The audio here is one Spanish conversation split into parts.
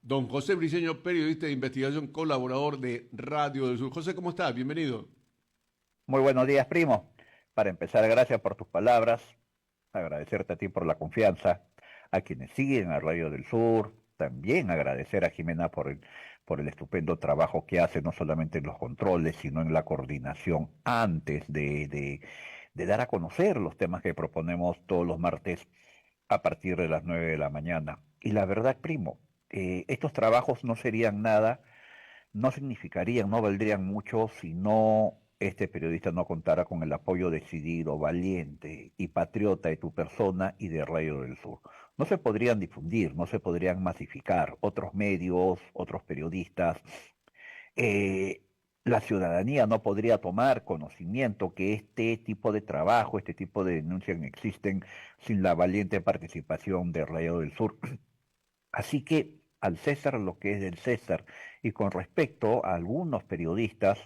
Don José Briceño, periodista de investigación, colaborador de Radio del Sur. José, ¿cómo estás? Bienvenido. Muy buenos días, primo. Para empezar, gracias por tus palabras, agradecerte a ti por la confianza, a quienes siguen a Radio del Sur, también agradecer a Jimena por el estupendo trabajo que hace, no solamente en los controles, sino en la coordinación antes de dar a conocer los temas que proponemos todos los martes a partir de las 9 de la mañana. Y la verdad, primo, estos trabajos no serían nada, no significarían, no valdrían mucho si no este periodista no contara con el apoyo decidido, valiente y patriota de tu persona y de Radio del Sur. No se podrían difundir, no se podrían masificar otros medios, otros periodistas. eh, la ciudadanía no podría tomar conocimiento que este tipo de trabajo, este tipo de denuncias no existen sin la valiente participación de Radio del Sur. Así que al César lo que es del César, y con respecto a algunos periodistas,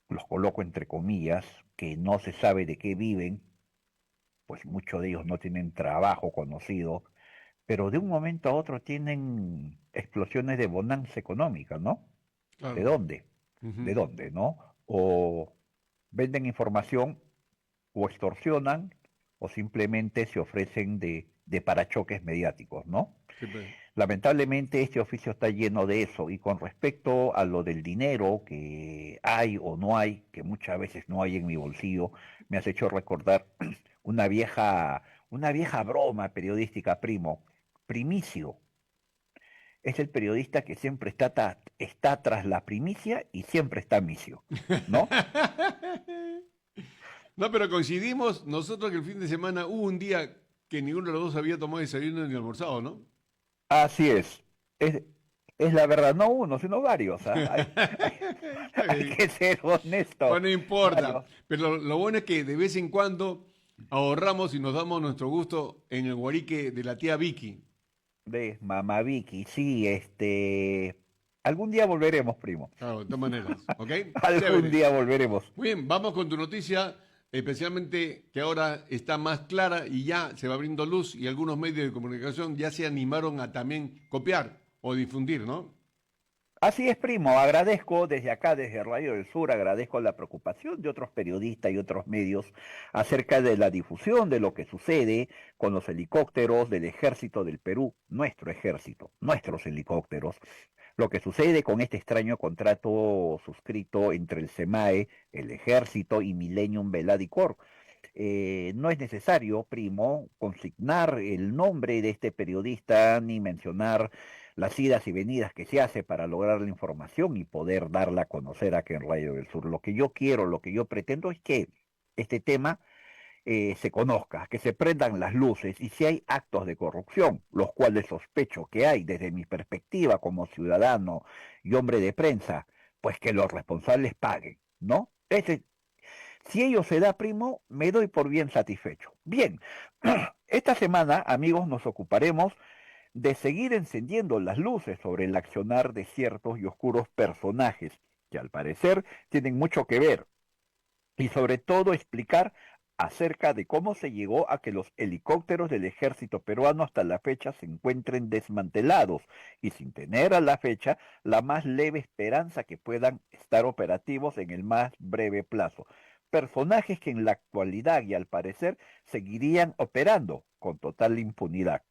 los coloco entre comillas, que no se sabe de qué viven, pues muchos de ellos no tienen trabajo conocido, pero de un momento a otro tienen explosiones de bonanza económica, ¿no? ¿De Claro. dónde? ¿De Ujú. dónde, no? O venden información, o extorsionan, o simplemente se ofrecen de parachoques mediáticos, ¿no? Sí, pues. Lamentablemente este oficio está lleno de eso, y con respecto a lo del dinero que hay o no hay, que muchas veces no hay en mi bolsillo, me has hecho recordar una vieja, una vieja broma periodística, primo. Primicio es el periodista que siempre está tras la primicia y siempre está misio, ¿no? No, pero coincidimos nosotros que el fin de semana hubo un día que ninguno de los dos había tomado desayuno ni almorzado, ¿no? Así es, es la verdad, no uno, sino varios, ¿ah? Está Hay bien. que ser honesto, Bueno, no importa. varios. Pero lo bueno es que de vez en cuando ahorramos y nos damos nuestro gusto en el guarique de la tía Vicky. De Mamá Vicky, sí, algún día volveremos, primo. Claro, de todas maneras. ¿Ok? Algún Chévere. día volveremos. Muy bien, vamos con tu noticia, especialmente que ahora está más clara y ya se va abriendo luz y algunos medios de comunicación ya se animaron a también copiar o difundir, ¿no? Así es, primo. Agradezco desde acá, desde Radio del Sur, agradezco la preocupación de otros periodistas y otros medios acerca de la difusión de lo que sucede con los helicópteros del ejército del Perú, nuestro ejército, nuestros helicópteros, lo que sucede con este extraño contrato suscrito entre el SEMAE, el ejército y Millennium Veladicor. No es necesario, primo, consignar el nombre de este periodista ni mencionar las idas y venidas que se hace para lograr la información y poder darla a conocer aquí en Radio del Sur. Lo que yo quiero, lo que yo pretendo es que este tema se conozca, que se prendan las luces, y si hay actos de corrupción, los cuales sospecho que hay desde mi perspectiva como ciudadano y hombre de prensa, pues que los responsables paguen, ¿no? Si ello se da, primo, me doy por bien satisfecho. Bien, esta semana, amigos, nos ocuparemos de seguir encendiendo las luces sobre el accionar de ciertos y oscuros personajes que al parecer tienen mucho que ver, y sobre todo explicar acerca de cómo se llegó a que los helicópteros del ejército peruano hasta la fecha se encuentren desmantelados y sin tener a la fecha la más leve esperanza que puedan estar operativos en el más breve plazo. Personajes que en la actualidad y al parecer seguirían operando con total impunidad.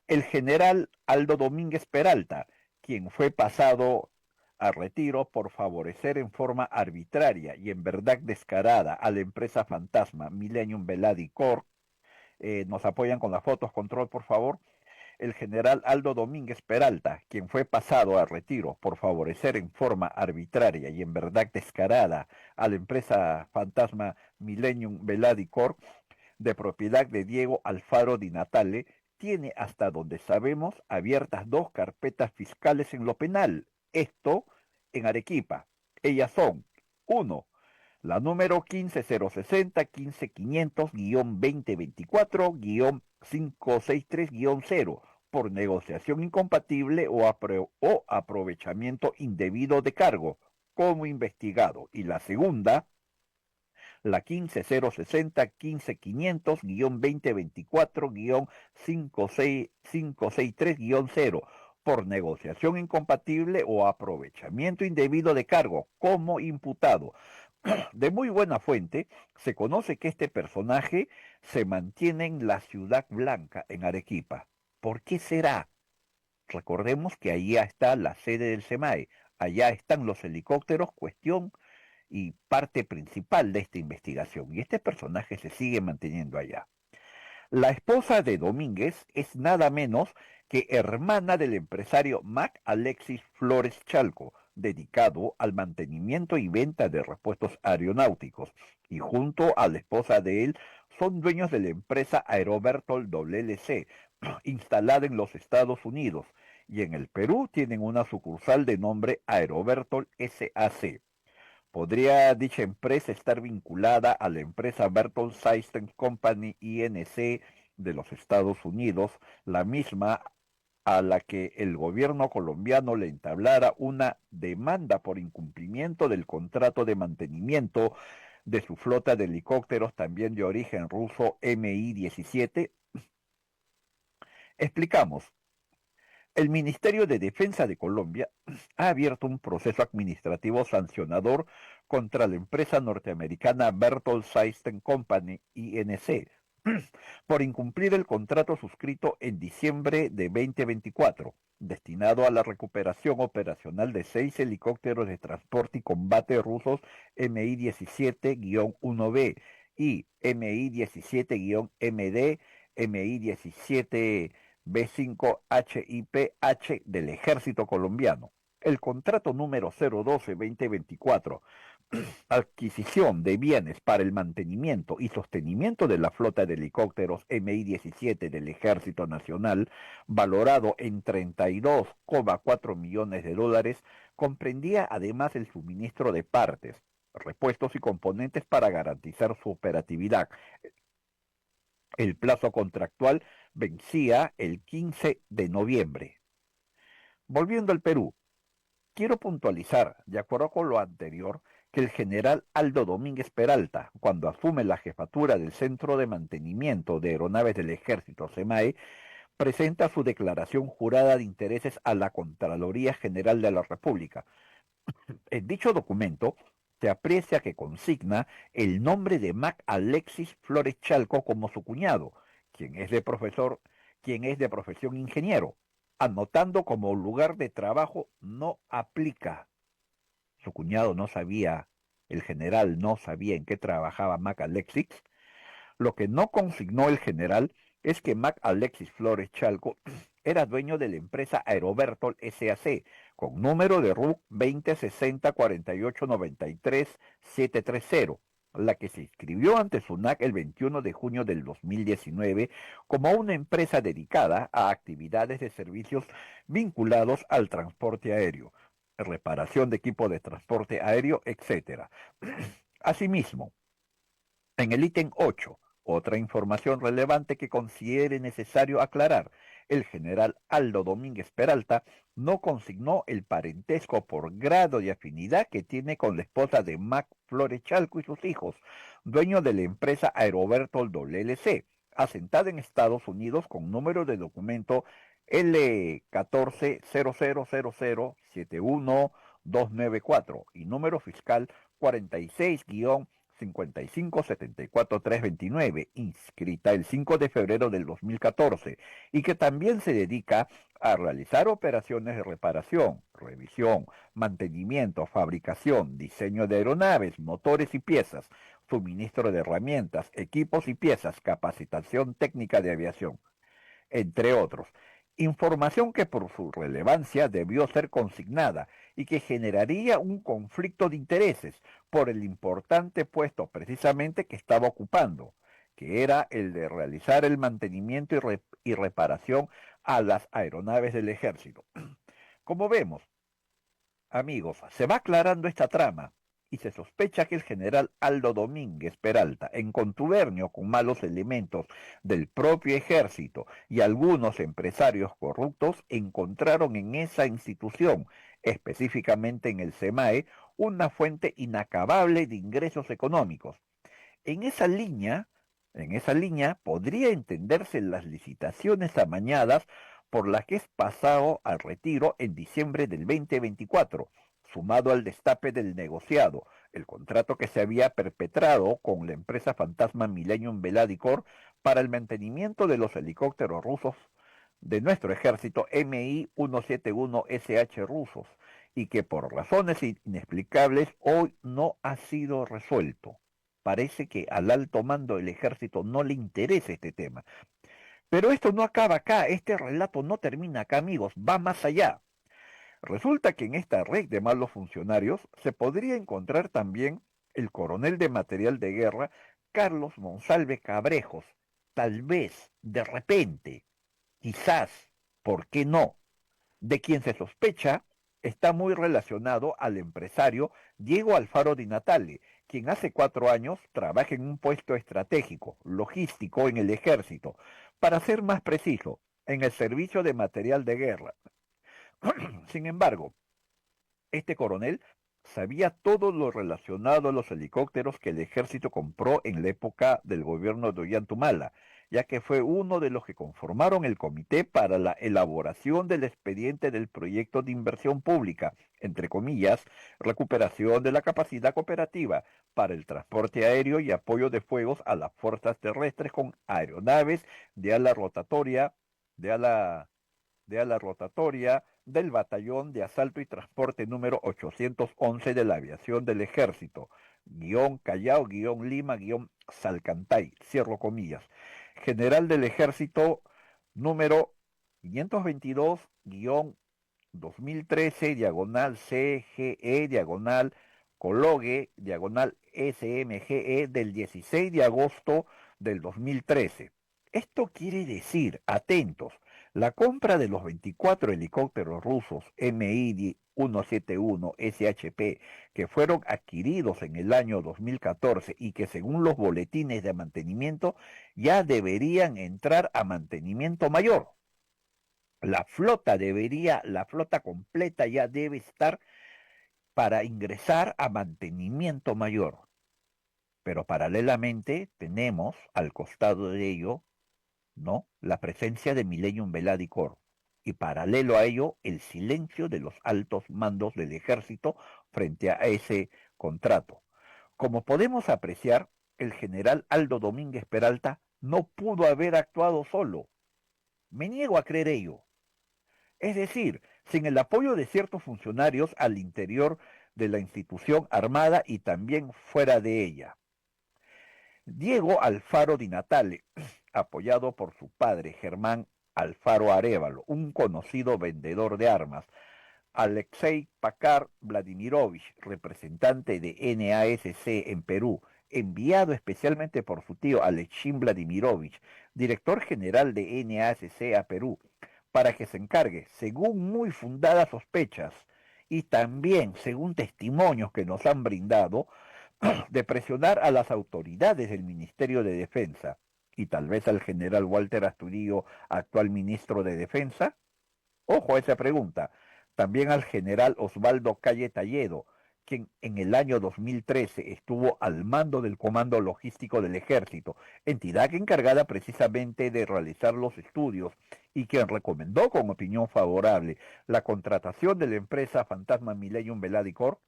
El general Aldo Domínguez Peralta, quien fue pasado a retiro por favorecer en forma arbitraria y en verdad descarada a la empresa fantasma Millennium Veladi Corp. Nos apoyan con las fotos, control, por favor. El general Aldo Domínguez Peralta, quien fue pasado a retiro por favorecer en forma arbitraria y en verdad descarada a la empresa fantasma Millennium Veladi Corp., de propiedad de Diego Alfaro Di Natale, tiene hasta donde sabemos abiertas dos carpetas fiscales en lo penal. Esto en Arequipa. Ellas son: uno, la número 15060 15500-2024-563-0, por negociación incompatible o aprovechamiento indebido de cargo, como investigado. Y la segunda, la 15060 15500 2024 563 0, por negociación incompatible o aprovechamiento indebido de cargo como imputado. De muy buena fuente, se conoce que este personaje se mantiene en la Ciudad Blanca, en Arequipa. ¿Por qué será? Recordemos que allá está la sede del SEMAE, allá están los helicópteros, cuestión y parte principal de esta investigación, y este personaje se sigue manteniendo allá. La esposa de Domínguez es nada menos que hermana del empresario Mac Alexis Flores Chalco, dedicado al mantenimiento y venta de repuestos aeronáuticos, y junto a la esposa de él son dueños de la empresa Aerobertol LLC, instalada en los Estados Unidos, y en el Perú tienen una sucursal de nombre Aerobertol SAC. ¿Podría dicha empresa estar vinculada a la empresa Berthold System Company INC de los Estados Unidos, la misma a la que el gobierno colombiano le entablara una demanda por incumplimiento del contrato de mantenimiento de su flota de helicópteros también de origen ruso Mi-17? Explicamos. El Ministerio de Defensa de Colombia ha abierto un proceso administrativo sancionador contra la empresa norteamericana Berthold System Company, INC, por incumplir el contrato suscrito en diciembre de 2024, destinado a la recuperación operacional de 6 helicópteros de transporte y combate rusos Mi-17-1B y Mi-17-MD, Mi-17 B5HIPH del Ejército Colombiano. El contrato número 012-2024, adquisición de bienes para el mantenimiento y sostenimiento de la flota de helicópteros Mi-17 del Ejército Nacional, valorado en 32,4 millones de dólares, comprendía además el suministro de partes, repuestos y componentes para garantizar su operatividad. El plazo contractual vencía el 15 de noviembre. Volviendo al Perú, quiero puntualizar, de acuerdo con lo anterior, que el general Aldo Domínguez Peralta, cuando asume la jefatura del Centro de Mantenimiento de Aeronaves del Ejército, SEMAE, presenta su declaración jurada de intereses a la Contraloría General de la República. En dicho documento se aprecia que consigna el nombre de Mac Alexis Flores Chalco como su cuñado, quien es de profesión ingeniero, anotando como lugar de trabajo no aplica. Su cuñado no sabía, el general no sabía en qué trabajaba Mac Alexis. Lo que no consignó el general es que Mac Alexis Flores Chalco era dueño de la empresa Aerobertol SAC, con número de RUC 2060-4893-730, la que se inscribió ante SUNAC el 21 de junio del 2019 como una empresa dedicada a actividades de servicios vinculados al transporte aéreo, reparación de equipo de transporte aéreo, etc. Asimismo, en el ítem 8, otra información relevante que considere necesario aclarar, el general Aldo Domínguez Peralta no consignó el parentesco por grado de afinidad que tiene con la esposa de Mac Flores Chalco y sus hijos, dueño de la empresa Aerobertol LLC, asentada en Estados Unidos con número de documento L14000071 y número fiscal 46-5574-329, inscrita el 5 de febrero del 2014, y que también se dedica a realizar operaciones de reparación, revisión, mantenimiento, fabricación, diseño de aeronaves, motores y piezas, suministro de herramientas, equipos y piezas, capacitación técnica de aviación, entre otros. Información que por su relevancia debió ser consignada y que generaría un conflicto de intereses por el importante puesto precisamente que estaba ocupando, que era el de realizar el mantenimiento y reparación a las aeronaves del ejército. Como vemos, amigos, se va aclarando esta trama y se sospecha que el general Aldo Domínguez Peralta, en contubernio con malos elementos del propio ejército y algunos empresarios corruptos, encontraron en esa institución, específicamente en el SEMAE, una fuente inacabable de ingresos económicos. En esa línea, en esa línea podría entenderse las licitaciones amañadas por las que es pasado al retiro en diciembre del 2024, sumado al destape del negociado, el contrato que se había perpetrado con la empresa fantasma Millennium Veladicor para el mantenimiento de los helicópteros rusos de nuestro ejército Mi-171SH rusos, y que por razones inexplicables hoy no ha sido resuelto. Parece que al alto mando del ejército no le interesa este tema. Pero esto no acaba acá, este relato no termina acá, amigos, va más allá. Resulta que en esta red de malos funcionarios se podría encontrar también el coronel de material de guerra Carlos Monsalve Cabrejos, tal vez, de repente, quizás, ¿por qué no?, de quien se sospecha está muy relacionado al empresario Diego Alfaro Di Natale, quien hace 4 años trabaja en un puesto estratégico, logístico en el ejército, para ser más preciso, en el servicio de material de guerra. Sin embargo, este coronel sabía todo lo relacionado a los helicópteros que el ejército compró en la época del gobierno de Ollantumala, ya que fue uno de los que conformaron el comité para la elaboración del expediente del proyecto de inversión pública, entre comillas, recuperación de la capacidad cooperativa para el transporte aéreo y apoyo de fuegos a las fuerzas terrestres con aeronaves de ala rotatoria, de ala rotatoria del Batallón de Asalto y Transporte número 811 de la Aviación del Ejército, guión Callao, guión Lima, guión Salcantay, cierro comillas, General del Ejército número 522, guión 2013, diagonal CGE, diagonal Cologue, diagonal SMGE, del 16 de agosto del 2013. Esto quiere decir, atentos, la compra de los 24 helicópteros rusos Mi-171 SHP que fueron adquiridos en el año 2014 y que según los boletines de mantenimiento ya deberían entrar a mantenimiento mayor. La flota completa ya debe estar para ingresar a mantenimiento mayor. Pero paralelamente tenemos al costado de ello, ¿no?, la presencia de Millennium Veladicor, y paralelo a ello el silencio de los altos mandos del ejército frente a ese contrato. Como podemos apreciar, el general Aldo Domínguez Peralta no pudo haber actuado solo. Me niego a creer ello. Es decir, sin el apoyo de ciertos funcionarios al interior de la institución armada y también fuera de ella. Diego Alfaro Di Natale, apoyado por su padre Germán Alfaro Arévalo, un conocido vendedor de armas, Alexei Pakar Vladimirovich, representante de NASC en Perú, enviado especialmente por su tío Alexin Vladimirovich, director general de NASC a Perú, para que se encargue, según muy fundadas sospechas y también según testimonios que nos han brindado, de presionar a las autoridades del Ministerio de Defensa y tal vez al general Walter Astudillo, actual ministro de Defensa. Ojo a esa pregunta. También al general Osvaldo Calle Talledo, quien en el año 2013 estuvo al mando del Comando Logístico del Ejército, entidad encargada precisamente de realizar los estudios y quien recomendó con opinión favorable la contratación de la empresa fantasma Millennium Veladicor,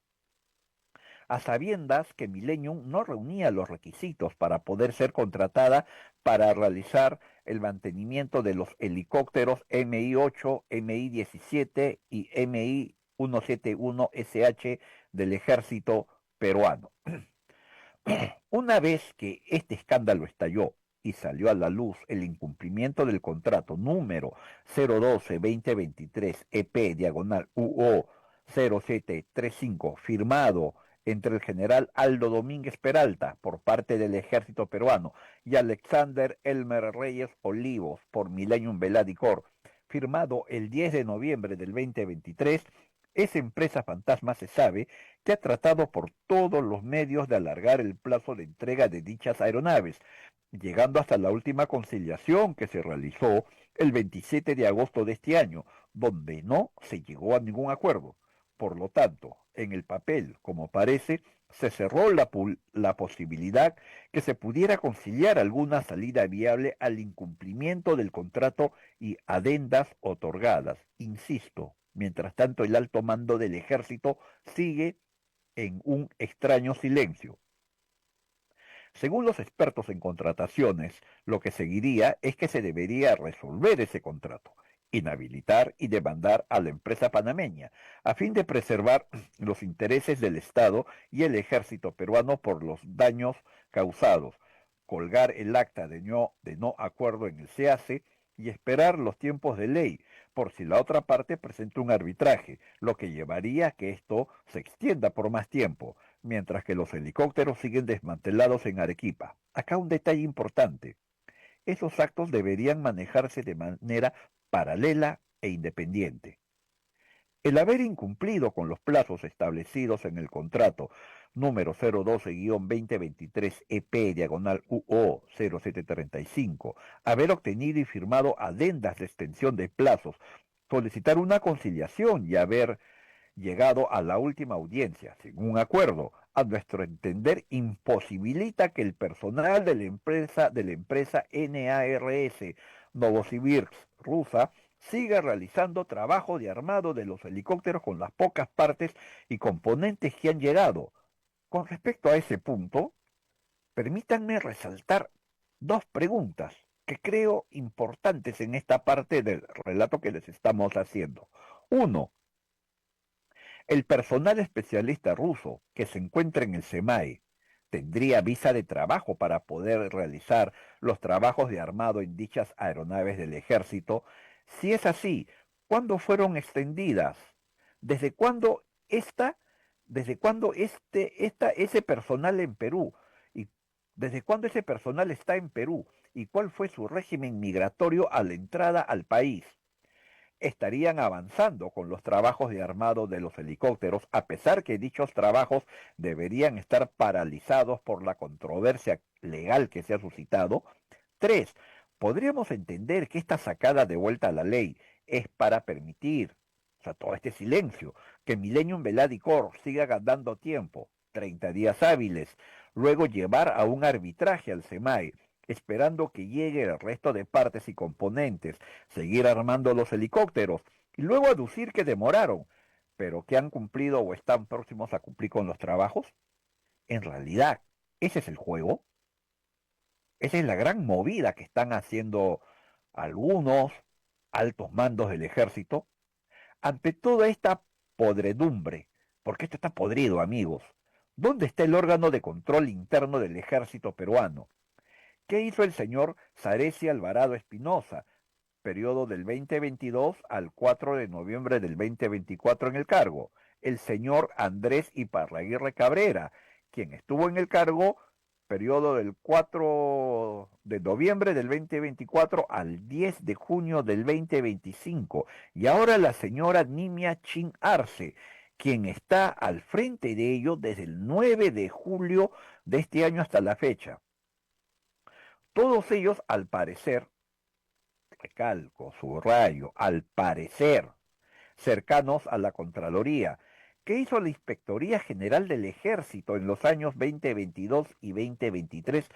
a sabiendas que Millennium no reunía los requisitos para poder ser contratada para realizar el mantenimiento de los helicópteros Mi-8, Mi-17 y Mi-171SH del ejército peruano. Una vez que este escándalo estalló y salió a la luz el incumplimiento del contrato número 012-2023 EP diagonal UO 0735 firmado entre el general Aldo Domínguez Peralta por parte del ejército peruano y Alexander Elmer Reyes Olivos por Millennium Veladicor, firmado el 10 de noviembre del 2023, esa empresa fantasma se sabe que ha tratado por todos los medios de alargar el plazo de entrega de dichas aeronaves, llegando hasta la última conciliación que se realizó el 27 de agosto de este año, donde no se llegó a ningún acuerdo. Por lo tanto, en el papel, como parece, se cerró la posibilidad que se pudiera conciliar alguna salida viable al incumplimiento del contrato y adendas otorgadas. Insisto, mientras tanto el alto mando del ejército sigue en un extraño silencio. Según los expertos en contrataciones, lo que seguiría es que se debería resolver ese contrato, inhabilitar y demandar a la empresa panameña, a fin de preservar los intereses del Estado y el ejército peruano por los daños causados, colgar el acta de no acuerdo en el CAC y esperar los tiempos de ley, por si la otra parte presenta un arbitraje, lo que llevaría a que esto se extienda por más tiempo mientras que los helicópteros siguen desmantelados en Arequipa. Acá un detalle importante. Esos actos deberían manejarse de manera paralela e independiente. El haber incumplido con los plazos establecidos en el contrato número 012-2023-EP diagonal UO 0735, haber obtenido y firmado adendas de extensión de plazos, solicitar una conciliación y haber llegado a la última audiencia, sin un acuerdo, a nuestro entender, imposibilita que el personal de la empresa NARS Novosibirsk rusa siga realizando trabajo de armado de los helicópteros con las pocas partes y componentes que han llegado. Con respecto a ese punto, permítanme resaltar dos preguntas que creo importantes en esta parte del relato que les estamos haciendo. Uno, el personal especialista ruso que se encuentra en el SEMAE tendría visa de trabajo para poder realizar los trabajos de armado en dichas aeronaves del ejército. Si es así, ¿cuándo fueron extendidas? ¿Desde cuándo ese personal en Perú? ¿Y desde cuándo ese personal está en Perú? ¿Y cuál fue su régimen migratorio a la entrada al país? Estarían avanzando con los trabajos de armado de los helicópteros, a pesar que dichos trabajos deberían estar paralizados por la controversia legal que se ha suscitado. 3. Podríamos entender que esta sacada de vuelta a la ley es para permitir, o sea, todo este silencio, que Millennium Veladi Corp siga ganando tiempo, 30 días hábiles, luego llevar a un arbitraje al SEMAE, esperando que llegue el resto de partes y componentes, seguir armando los helicópteros y luego aducir que demoraron, pero que han cumplido o están próximos a cumplir con los trabajos. En realidad, ese es el juego. Esa es la gran movida que están haciendo algunos altos mandos del ejército ante toda esta podredumbre, porque esto está podrido, amigos. ¿Dónde está el órgano de control interno del ejército peruano? ¿Qué hizo el señor Saresi Alvarado Espinosa, periodo del 2022 al 4 de noviembre del 2024 en el cargo? El señor Andrés Iparraguirre Cabrera, quien estuvo en el cargo periodo del 4 de noviembre del 2024 al 10 de junio del 2025. Y ahora la señora Nimia Chin Arce, quien está al frente de ello desde el 9 de julio de este año hasta la fecha. Todos ellos, al parecer, recalco, subrayo, al parecer, cercanos a la Contraloría. ¿Qué hizo la Inspectoría General del Ejército en los años 2022 y 2023?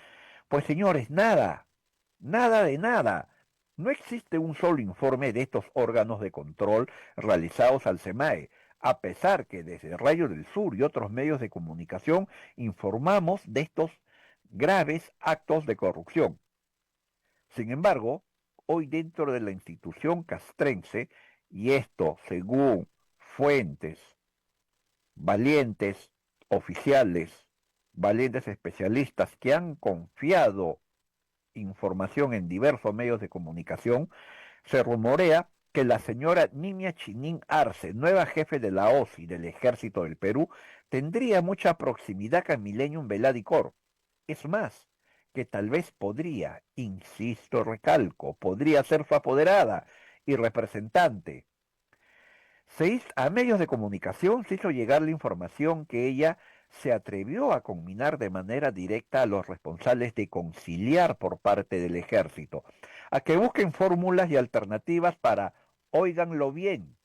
Pues señores, nada, nada de nada. No existe un solo informe de estos órganos de control realizados al SEMAE, a pesar que desde Rayo del Sur y otros medios de comunicación informamos de estos graves actos de corrupción. Sin embargo, hoy dentro de la institución castrense, y esto según fuentes valientes oficiales, valientes especialistas que han confiado información en diversos medios de comunicación, se rumorea que la señora Nimia Chinin Arce, nueva jefe de la OSI del Ejército del Perú, tendría mucha proximidad con Millennium Veladi Corp. Es más, que tal vez podría, insisto, recalco, podría ser su apoderada y representante. A medios de comunicación se hizo llegar la información que ella se atrevió a conminar de manera directa a los responsables de conciliar por parte del ejército, a que busquen fórmulas y alternativas para, óiganlo bien,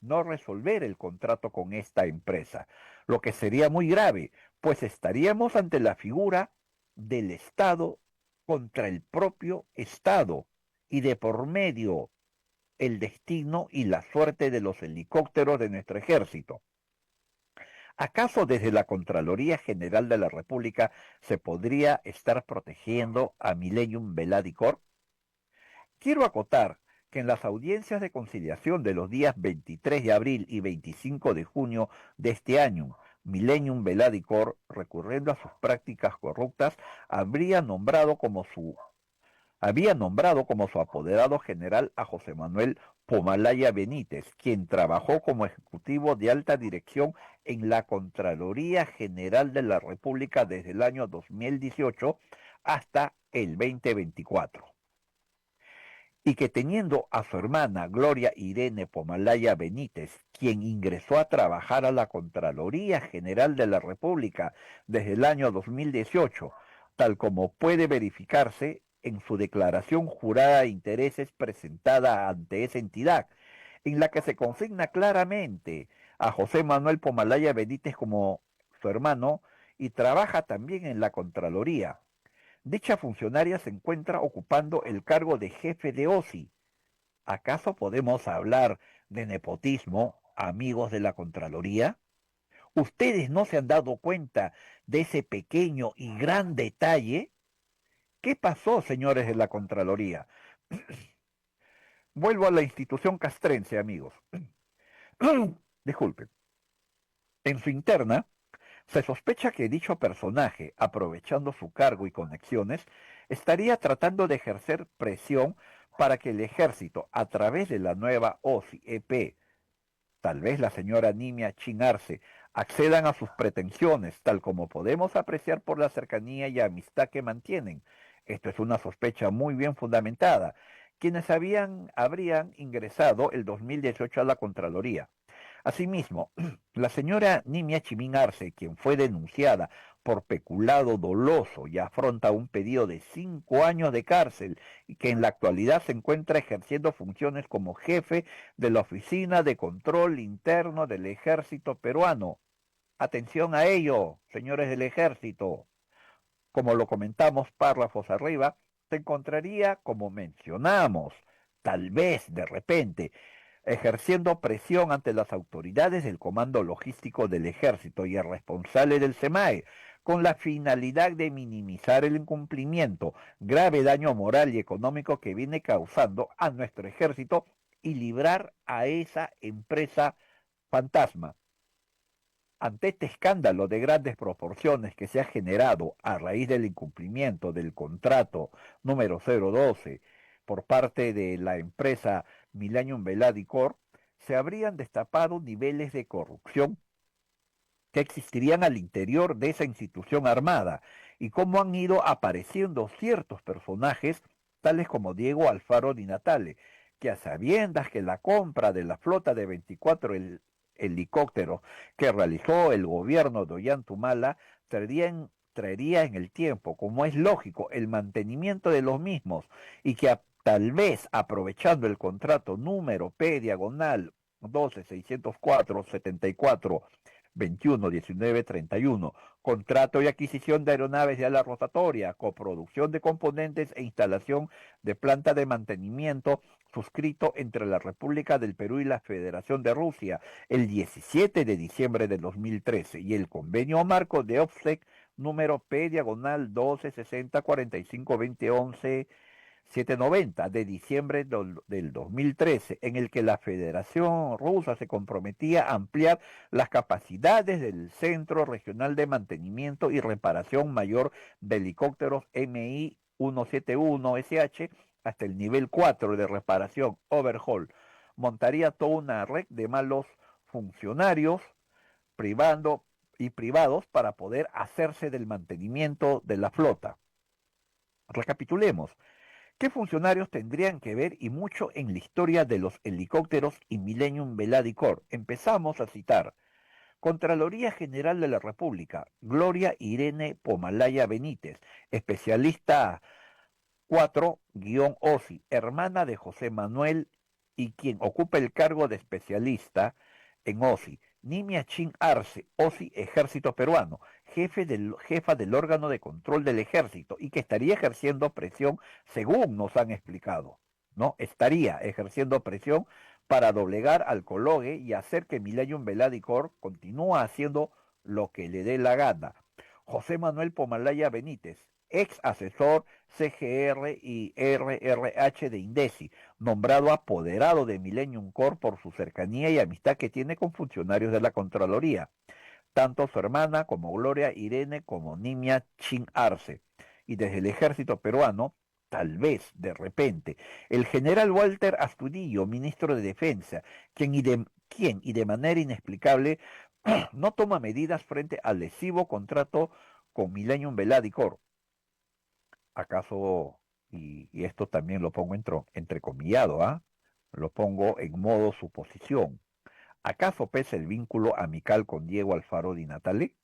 no resolver el contrato con esta empresa, lo que sería muy grave, pues estaríamos ante la figura del Estado contra el propio Estado y de por medio el destino y la suerte de los helicópteros de nuestro ejército. ¿Acaso desde la Contraloría General de la República se podría estar protegiendo a Millennium Veladicor? Quiero acotar que en las audiencias de conciliación de los días 23 de abril y 25 de junio de este año, Millennium Veladicor, recurriendo a sus prácticas corruptas, había nombrado como su apoderado general a José Manuel Pomalaya Benítez, quien trabajó como ejecutivo de alta dirección en la Contraloría General de la República desde el año 2018 hasta el 2024. Y que teniendo a su hermana Gloria Irene Pomalaya Benítez, quien ingresó a trabajar a la Contraloría General de la República desde el año 2018, tal como puede verificarse en su declaración jurada de intereses presentada ante esa entidad, en la que se consigna claramente a José Manuel Pomalaya Benítez como su hermano y trabaja también en la Contraloría. Dicha funcionaria se encuentra ocupando el cargo de jefe de OSI. ¿Acaso podemos hablar de nepotismo, amigos de la Contraloría? ¿Ustedes no se han dado cuenta de ese pequeño y gran detalle? ¿Qué pasó, señores de la Contraloría? Vuelvo a la institución castrense, amigos. Disculpen. En su interna, se sospecha que dicho personaje, aprovechando su cargo y conexiones, estaría tratando de ejercer presión para que el ejército, a través de la nueva OSI-EP, tal vez la señora Nimia Chinarse, accedan a sus pretensiones, tal como podemos apreciar por la cercanía y amistad que mantienen. Esto es una sospecha muy bien fundamentada, quienes habrían ingresado el 2018 a la Contraloría. Asimismo, la señora Nimia Chimín Arce, quien fue denunciada por peculado doloso y afronta un pedido de 5 años de cárcel y que en la actualidad se encuentra ejerciendo funciones como jefe de la Oficina de Control Interno del Ejército Peruano. Atención a ello, señores del Ejército. Como lo comentamos párrafos arriba, se encontraría, como mencionamos, tal vez de repente, ejerciendo presión ante las autoridades del Comando Logístico del Ejército y el responsable del SEMAE, con la finalidad de minimizar el incumplimiento, grave daño moral y económico que viene causando a nuestro ejército y librar a esa empresa fantasma. Ante este escándalo de grandes proporciones que se ha generado a raíz del incumplimiento del contrato número 012 por parte de la empresa Millennium Veladicor, se habrían destapado niveles de corrupción que existirían al interior de esa institución armada y cómo han ido apareciendo ciertos personajes, tales como Diego Alfaro Di Natale, que a sabiendas que la compra de la flota de 24 helicópteros que realizó el gobierno de Ollantumala traería en el tiempo, como es lógico, el mantenimiento de los mismos y que tal vez aprovechando el contrato número P diagonal 12604-74 21 19 31, contrato y adquisición de aeronaves de ala rotatoria, coproducción de componentes e instalación de planta de mantenimiento, suscrito entre la República del Perú y la Federación de Rusia el 17 de diciembre de 2013 y el convenio marco de OPSEC número P diagonal 12 60 45 20 11 790 de diciembre del 2013, en el que la Federación Rusa se comprometía a ampliar las capacidades del Centro Regional de Mantenimiento y Reparación Mayor de Helicópteros MI-171SH hasta el nivel 4 de reparación overhaul. Montaría toda una red de malos funcionarios privados para poder hacerse del mantenimiento de la flota. Recapitulemos. ¿Qué funcionarios tendrían que ver y mucho en la historia de los helicópteros y Millennium Veladicor? Empezamos a citar. Contraloría General de la República, Gloria Irene Pomalaya Benítez, especialista 4-OSI, hermana de José Manuel y quien ocupa el cargo de especialista en OSI. Nimia Chin Arce, OSI Ejército Peruano, jefa del órgano de control del ejército y que estaría ejerciendo presión, según nos han explicado, ¿no? Estaría ejerciendo presión para doblegar al Cologue y hacer que Millennium Veladicor continúe haciendo lo que le dé la gana. José Manuel Pomalaya Benítez, ex asesor CGR y RRH de Indesi, nombrado apoderado de Millennium Corp por su cercanía y amistad que tiene con funcionarios de la Contraloría, tanto su hermana como Gloria Irene como Nimia Chin Arce. Y desde el ejército peruano, tal vez, de repente, el general Walter Astudillo, ministro de Defensa, quien y de manera inexplicable no toma medidas frente al lesivo contrato con Millennium Veladicor. ¿Acaso, y esto también lo pongo entrecomillado, ¿ah? Lo pongo en modo suposición, ¿acaso pesa el vínculo amical con Diego Alfaro Di Natale?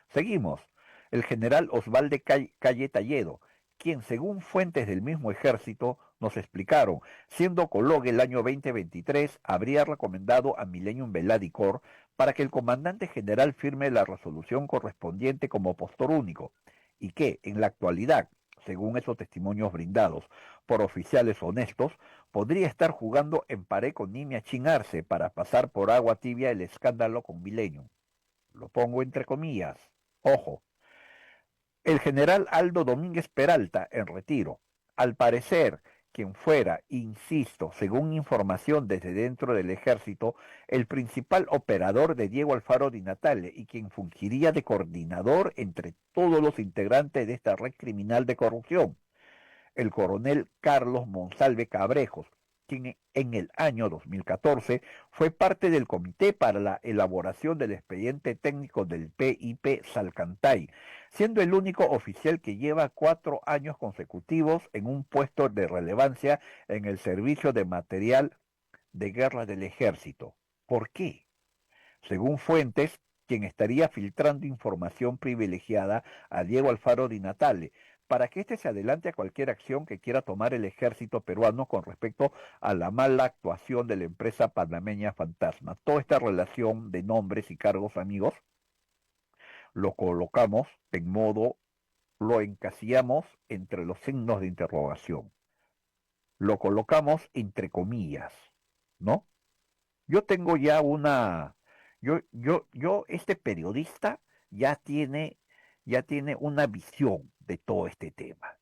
Seguimos. El general Osvaldo Calle Talledo, quien según fuentes del mismo ejército nos explicaron, siendo Cologue el año 2023, habría recomendado a Millennium Veladicor para que el comandante general firme la resolución correspondiente como postor único, y que, en la actualidad, según esos testimonios brindados por oficiales honestos, podría estar jugando en pared con Nimia Chinarse para pasar por agua tibia el escándalo con Millennium. Lo pongo entre comillas. Ojo, el general Aldo Domínguez Peralta, en retiro, al parecer, quien fuera, insisto, según información desde dentro del ejército, el principal operador de Diego Alfaro Di Natale y quien fungiría de coordinador entre todos los integrantes de esta red criminal de corrupción, el coronel Carlos Monsalve Cabrejos, quien en el año 2014 fue parte del comité para la elaboración del expediente técnico del PIP Salcantay, siendo el único oficial que lleva 4 años consecutivos en un puesto de relevancia en el servicio de material de guerra del ejército. ¿Por qué? Según fuentes, quien estaría filtrando información privilegiada a Diego Alfaro Di Natale, para que éste se adelante a cualquier acción que quiera tomar el ejército peruano con respecto a la mala actuación de la empresa panameña Fantasma. Toda esta relación de nombres y cargos, amigos, lo colocamos en modo, lo encasillamos entre los signos de interrogación. Lo colocamos entre comillas, ¿no? Yo tengo ya este periodista ya tiene una visión de todo este tema.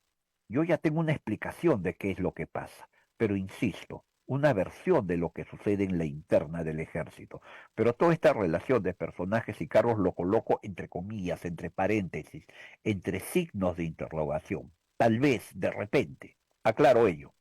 Yo ya tengo una explicación de qué es lo que pasa, pero insisto, una versión de lo que sucede en la interna del ejército. Pero toda esta relación de personajes y cargos lo coloco entre comillas, entre paréntesis, entre signos de interrogación. Tal vez, de repente. Aclaro ello.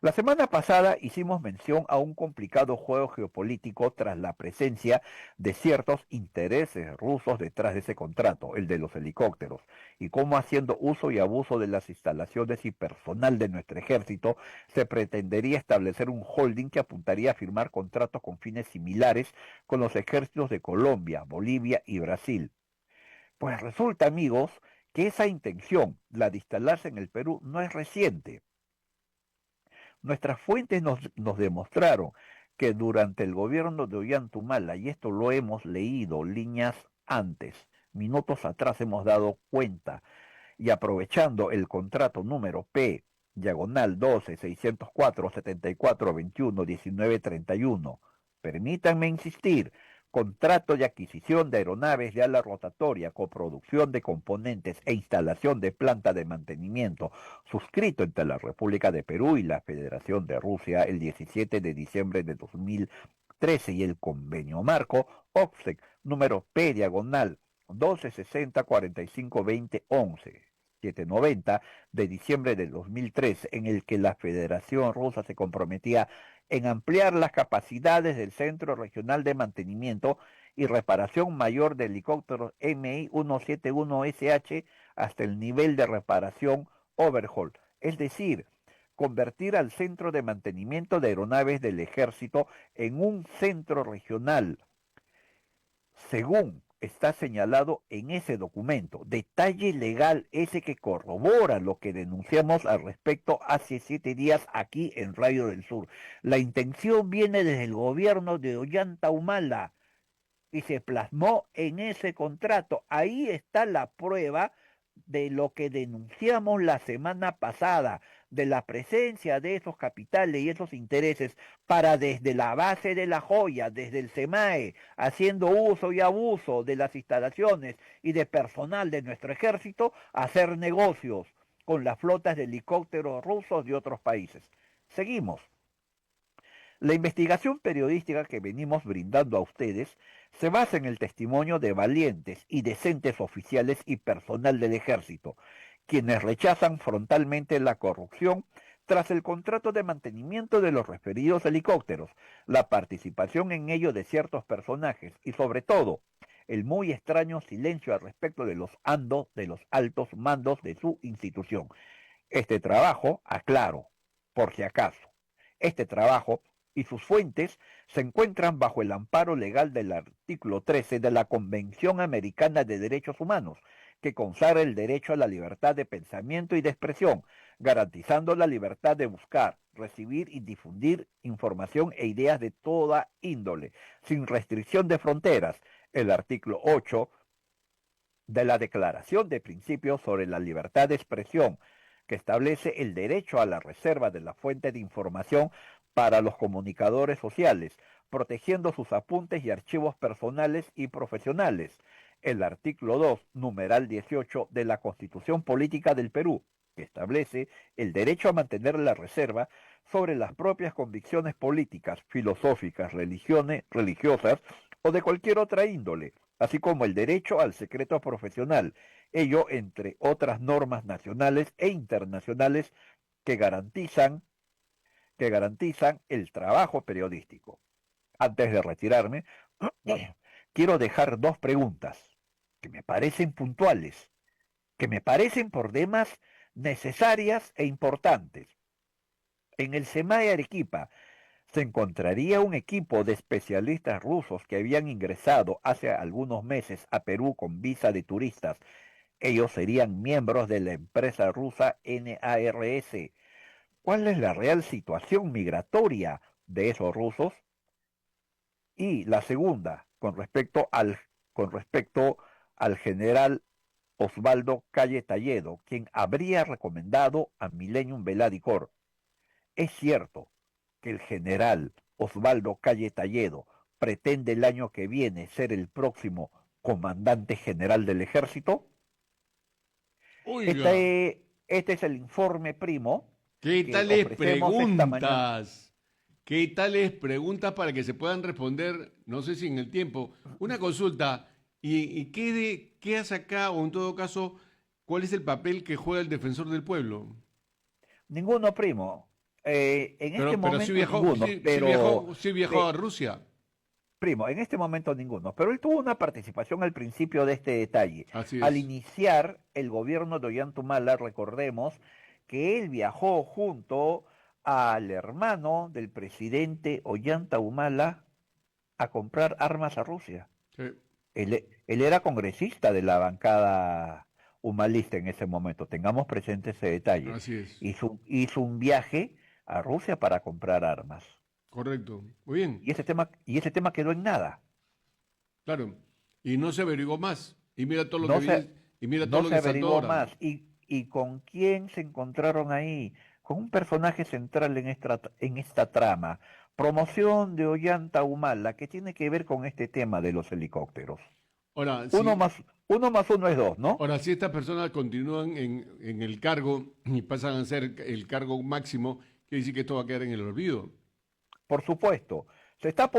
La semana pasada hicimos mención a un complicado juego geopolítico tras la presencia de ciertos intereses rusos detrás de ese contrato, el de los helicópteros, y cómo haciendo uso y abuso de las instalaciones y personal de nuestro ejército se pretendería establecer un holding que apuntaría a firmar contratos con fines similares con los ejércitos de Colombia, Bolivia y Brasil. Pues resulta, amigos, que esa intención, la de instalarse en el Perú, no es reciente. Nuestras fuentes nos demostraron que durante el gobierno de Ollantumala, y esto lo hemos leído líneas antes, minutos atrás hemos dado cuenta, y aprovechando el contrato número P, diagonal 12, 604, 74, 21, 19, 31, permítanme insistir, contrato de adquisición de aeronaves de ala rotatoria, coproducción de componentes e instalación de planta de mantenimiento, suscrito entre la República de Perú y la Federación de Rusia el 17 de diciembre de 2013 y el convenio marco OPSEC número P diagonal 1260 45 20 11 790 de diciembre de 2003, en el que la Federación Rusa se comprometía en ampliar las capacidades del Centro Regional de Mantenimiento y Reparación Mayor de Helicópteros MI-171SH hasta el nivel de reparación overhaul, es decir, convertir al Centro de Mantenimiento de Aeronaves del Ejército en un centro regional, según está señalado en ese documento, detalle legal ese que corrobora lo que denunciamos al respecto hace 7 días aquí en Radio del Sur. La intención viene desde el gobierno de Ollanta Humala y se plasmó en ese contrato. Ahí está la prueba de lo que denunciamos la semana pasada, de la presencia de esos capitales y esos intereses para desde la base de la joya, desde el SEMAE, haciendo uso y abuso de las instalaciones y de personal de nuestro ejército, hacer negocios con las flotas de helicópteros rusos de otros países. Seguimos. La investigación periodística que venimos brindando a ustedes se basa en el testimonio de valientes y decentes oficiales y personal del ejército, quienes rechazan frontalmente la corrupción tras el contrato de mantenimiento de los referidos helicópteros, la participación en ello de ciertos personajes y sobre todo el muy extraño silencio al respecto de los andos de los altos mandos de su institución. Este trabajo, aclaro, por si acaso, este trabajo y sus fuentes se encuentran bajo el amparo legal del artículo 13 de la Convención Americana de Derechos Humanos, que consagra el derecho a la libertad de pensamiento y de expresión, garantizando la libertad de buscar, recibir y difundir información e ideas de toda índole, sin restricción de fronteras. El artículo 8 de la Declaración de Principios sobre la Libertad de Expresión, que establece el derecho a la reserva de la fuente de información para los comunicadores sociales, protegiendo sus apuntes y archivos personales y profesionales. El artículo 2, numeral 18 de la Constitución Política del Perú, que establece el derecho a mantener la reserva sobre las propias convicciones políticas, filosóficas, religiosas o de cualquier otra índole, así como el derecho al secreto profesional, ello entre otras normas nacionales e internacionales que garantizan el trabajo periodístico. Antes de retirarme, quiero dejar dos preguntas que me parecen puntuales, que me parecen por demás necesarias e importantes. En el SEMAE Arequipa se encontraría un equipo de especialistas rusos que habían ingresado hace algunos meses a Perú con visa de turistas. Ellos serían miembros de la empresa rusa NARS. ¿Cuál es la real situación migratoria de esos rusos? Y la segunda, con respecto al general Osvaldo Calle Talledo, quien habría recomendado a Millennium Veladicor. ¿Es cierto que el general Osvaldo Calle Talledo pretende el año que viene ser el próximo comandante general del ejército? Oiga, Este es el informe primo ¿qué que tales ofrecemos esta mañana. preguntas? ¿Qué tales preguntas para que se puedan responder? No sé si en el tiempo. Una consulta, ¿y qué hace acá o en todo caso, cuál es el papel que juega el defensor del pueblo? Ninguno, primo. En este Pero sí momento viajó, ninguno, pero, sí viajó a pe- Rusia. primo, en este momento ninguno. Pero él tuvo una participación al principio de este detalle. Así Al es. iniciar el gobierno de Ollantumala, recordemos que él viajó junto al hermano del presidente Ollanta Humala a comprar armas a Rusia. Sí, Él era congresista de la bancada humalista en ese momento. Tengamos presente ese detalle. así es. Hizo un viaje a Rusia para comprar armas. Correcto. Muy bien. Y ese tema quedó en nada. Claro. Y no se averiguó más. Y mira todo lo que No viene, se, y mira todo no lo se que saltó averiguó ahora. más. ¿Y con quién se encontraron ahí? Con un personaje central en esta trama. Promoción de Ollanta Humala, que tiene que ver con este tema de los helicópteros. Ahora, Uno si, más, uno más uno es dos, ¿no? Ahora, si estas personas continúan en el cargo y pasan a ser el cargo máximo, quiere decir que esto va a quedar en el olvido. Por supuesto, se está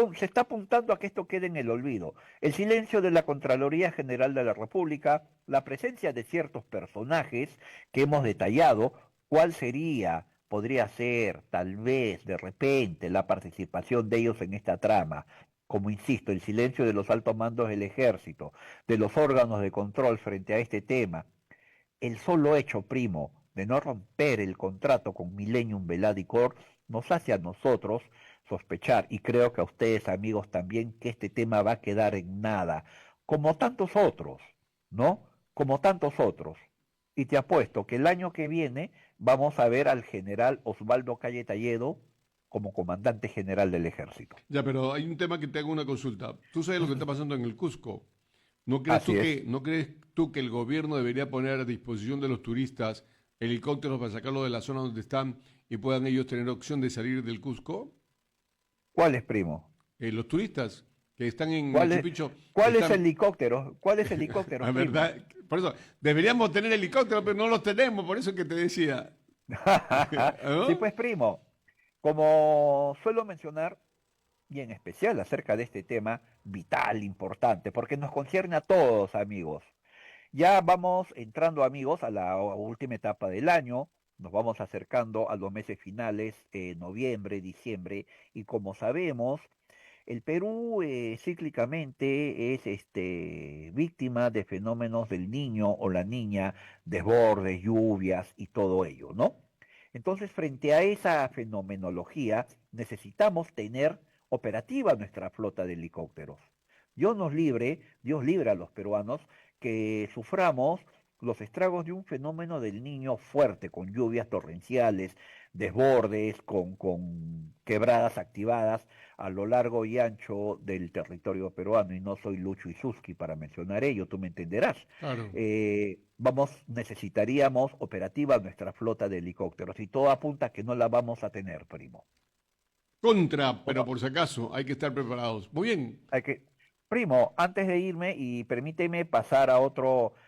apuntando a que esto quede en el olvido. El silencio de la Contraloría General de la República, la presencia de ciertos personajes que hemos detallado, cuál podría ser, tal vez, de repente, la participación de ellos en esta trama. Como insisto, el silencio de los altos mandos del ejército, de los órganos de control frente a este tema, el solo hecho, primo, de no romper el contrato con Millennium Veladicor nos hace a nosotros sospechar, y creo que a ustedes, amigos, también, que este tema va a quedar en nada, como tantos otros, ¿no? Como tantos otros. Y te apuesto que el año que viene vamos a ver al general Osvaldo Calle Talledo como comandante general del ejército. Ya, pero hay un tema que te hago una consulta. ¿Tú sabes lo que está pasando en el Cusco? Así es. ¿No crees tú que el gobierno debería poner a disposición de los turistas helicópteros para sacarlos de la zona donde están y puedan ellos tener opción de salir del Cusco? ¿Cuál es, primo? Los turistas que están en ¿Cuál Machu es, Picchu cuál es están, helicóptero? ¿Cuál es la helicópteros, primo? verdad, por eso, deberíamos tener helicópteros, pero no los tenemos, por eso que te decía. Sí, ¿No? pues, primo, como suelo mencionar, y en especial acerca de este tema vital, importante, porque nos concierne a todos, amigos. Ya vamos entrando, amigos, a la última etapa del año, nos vamos acercando a los meses finales, noviembre, diciembre, y como sabemos, el Perú cíclicamente es víctima de fenómenos del niño o la niña, desbordes, lluvias y todo ello, ¿no? Entonces, frente a esa fenomenología, necesitamos tener operativa nuestra flota de helicópteros. Dios libre a los peruanos que suframos los estragos de un fenómeno del niño fuerte, con lluvias torrenciales, desbordes, con quebradas activadas a lo largo y ancho del territorio peruano, y no soy Lucho Isuski para mencionar ello, tú me entenderás. Claro. Necesitaríamos operativa nuestra flota de helicópteros, y todo apunta a que no la vamos a tener, primo. Contra, pero Bueno, por si acaso, hay que estar preparados. Muy bien. hay que, primo, antes de irme, y permíteme pasar a otro ámbito.